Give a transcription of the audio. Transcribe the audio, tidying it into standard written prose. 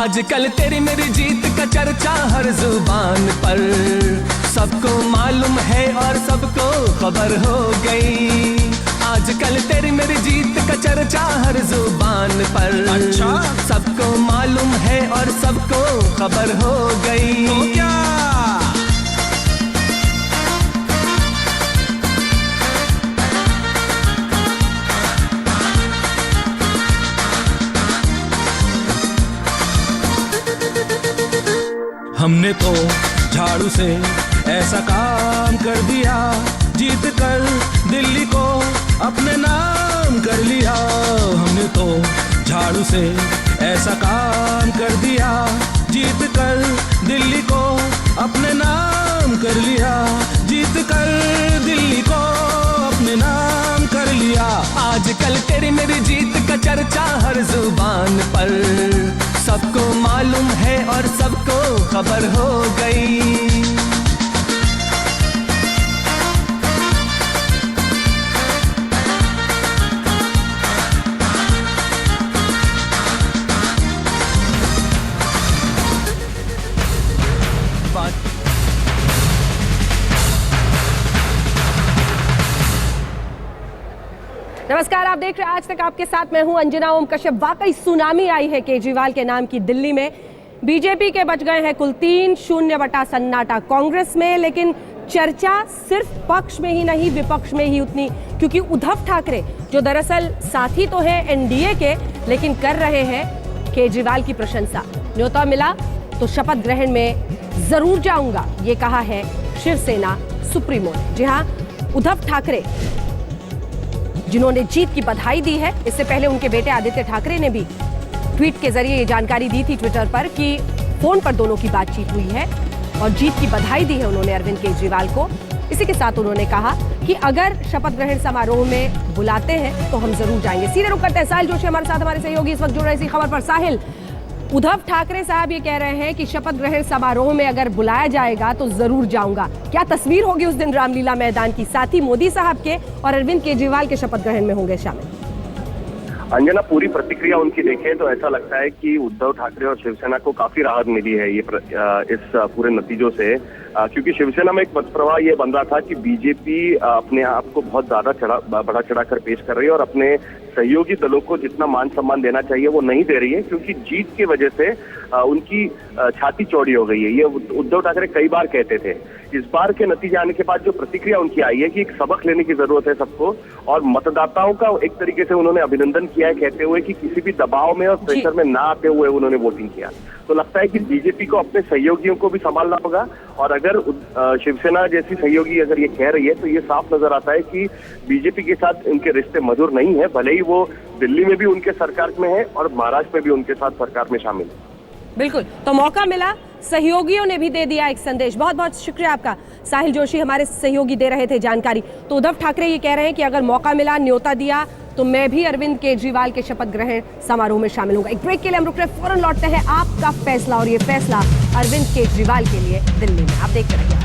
आजकल तेरी मेरी जीत का चर्चा हर जुबान पर, सबको मालूम है और सबको खबर हो गई। आजकल तेरी मेरी जीत का चर्चा हर जुबान पर, अच्छा? सबको मालूम है और सबको खबर हो गई। तो क्या हमने तो झाड़ू से ऐसा काम कर दिया, जीत कर दिल्ली को अपने नाम कर लिया। हमने तो झाड़ू से ऐसा काम कर दिया, जीत कर दिल्ली को अपने नाम कर लिया। जीत कर दिल्ली को अपने नाम कर लिया। आजकल तेरी मेरी जीत का चर्चा हर जुबान पर, सबको मालूम है और सबको खबर हो गई। नमस्कार, आप देख रहे हैं आज तक आपके साथ मैं हूं अंजना ओम कश्यप। वाकई सुनामी आई है केजरीवाल के नाम की दिल्ली में। बीजेपी के बच गए हैं कुल 3-0 बटा सन्नाटा कांग्रेस में, लेकिन चर्चा सिर्फ पक्ष में ही नहीं विपक्ष में ही उतनी, क्योंकि उद्धव ठाकरे जो दरअसल साथी तो है एनडीए के, लेकिन कर रहे हैं केजरीवाल की प्रशंसा। न्योता मिला तो शपथ ग्रहण में जरूर जाऊंगा, ये कहा है शिवसेना सुप्रीमो ने। जी हां, उद्धव ठाकरे जिन्होंने जीत की बधाई दी है, इससे पहले उनके बेटे आदित्य ठाकरे ने भी ट्वीट के जरिए ये जानकारी दी थी ट्विटर पर कि फोन पर दोनों की बातचीत हुई है और जीत की बधाई दी है उन्होंने अरविंद केजरीवाल को। इसी के साथ उन्होंने कहा कि अगर शपथ ग्रहण समारोह में बुलाते हैं तो हम जरूर जाएंगे। सीधे रुक करते हैं, साहिल जोशी हमारे साथ, हमारे सहयोगी इस वक्त जुड़ रहे इसी खबर पर। साहिल, उद्धव ठाकरे साहब ये कह रहे हैं कि शपथ ग्रहण समारोह में अगर बुलाया जाएगा तो जरूर जाऊंगा। क्या तस्वीर होगी उस दिन रामलीला मैदान की? साथ ही मोदी साहब के और अरविंद केजरीवाल के शपथ ग्रहण में होंगे शामिल। अंजना, पूरी प्रतिक्रिया उनकी देखें तो ऐसा लगता है कि उद्धव ठाकरे और शिवसेना को काफी राहत मिली है इस पूरे नतीजों से, क्योंकि शिवसेना में एक मत प्रवाह ये बन रहा था कि बीजेपी अपने आप को बहुत ज्यादा बढ़ा चढ़ाकर पेश कर रही है और अपने सहयोगी दलों को जितना मान सम्मान देना चाहिए वो नहीं दे रही है, क्योंकि जीत की वजह से उनकी छाती चौड़ी हो गई है। ये उद्धव ठाकरे कई बार कहते थे। इस बार के नतीजे आने के बाद जो प्रतिक्रिया उनकी आई है कि एक सबक लेने की जरूरत है सबको, और मतदाताओं का एक तरीके से उन्होंने अभिनंदन किया है, कहते हुए कि किसी भी दबाव में और प्रेशर में ना आते हुए उन्होंने वोटिंग किया। तो लगता है कि बीजेपी को अपने सहयोगियों को भी संभालना होगा, और अगर शिवसेना जैसी सहयोगी अगर ये कह रही है तो ये साफ नजर आता है कि बीजेपी के साथ उनके रिश्ते मधुर नहीं है, भले ही वो दिल्ली में भी उनके सरकार में है और महाराष्ट्र में भी उनके साथ सरकार में शामिल है। बिल्कुल, तो मौका मिला, सहयोगियों ने भी दे दिया एक संदेश। बहुत बहुत शुक्रिया आपका साहिल जोशी, हमारे सहयोगी दे रहे थे जानकारी। तो उद्धव ठाकरे ये कह रहे हैं कि अगर मौका मिला, न्योता दिया, तो मैं भी अरविंद केजरीवाल के शपथ ग्रहण समारोह में शामिल होगा। एक ब्रेक के लिए हम रुक रहे, फौरन लौटते हैं। आपका फैसला, और ये फैसला अरविंद केजरीवाल के लिए दिल्ली में। आप देखते रहिए।